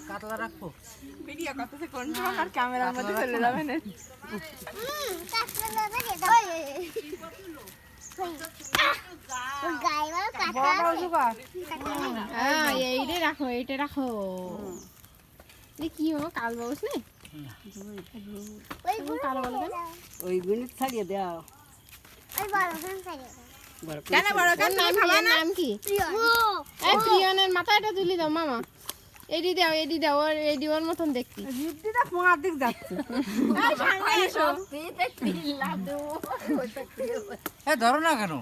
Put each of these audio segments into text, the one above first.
কাতলা রাখবো ভিডিও করতেছে কন্ট্রোল আর ক্যামেরার মধ্যে চলে যাবে না এইটা রাখো এইটা রাখো কি হো কাল বাবুস নে কালো বলো কেন ওই গুণিত ছাড়িয়ে দাও কেন বড় কেন নাম কি এই প্রিয়নের মাথাটা তুলি দাও মামা এডি দাও আর এডি ওর মতন দেখতে জিদ্দিটা পোঙার দিক যাচ্ছে এ ধরো না কেন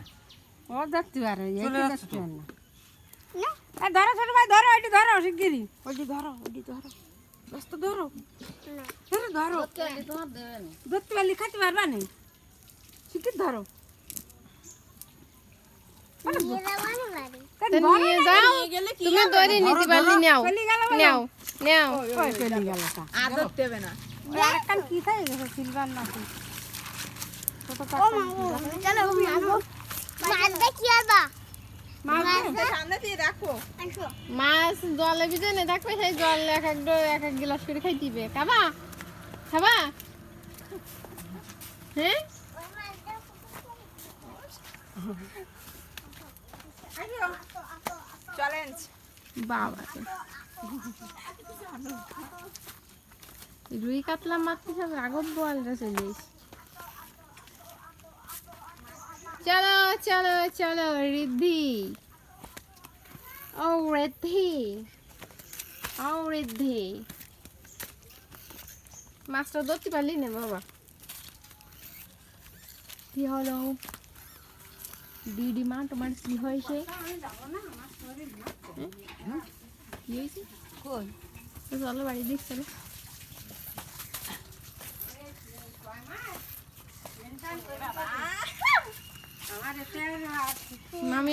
ও দেখতে পারে এই দেখতে না এ ধরো ছোট ভাই ধরো এটি ধরো শিগগিরই ওটি ধরো ব্যস্ত ধরো ধরো ধরতে পারলে খাইতে পারবা না শিগগির ধরো নিয়ে যাও তুমি ধরে নিতে পারলি নাও আদর দেবে না আরেকটা কি থাকে গেছে সিলভার না ছোট মাছ জলে ভিজে থাকবে সেই জল এক এক গ্লাস করে খাই দিবে খাবা হ্যাঁ চ্যালেঞ্জ বাবা রুই কাতলা মারতে সব রাগব বোয়ালরা চলে চলো চলো চলো রিদ্ধি ও রিদ্ধি মাছটা ধরতে পারলি না বাবা কি হলো দিদি মা তোমার কি হয়েছে কি হয়েছে চলো বাড়ি দিক চলো মামি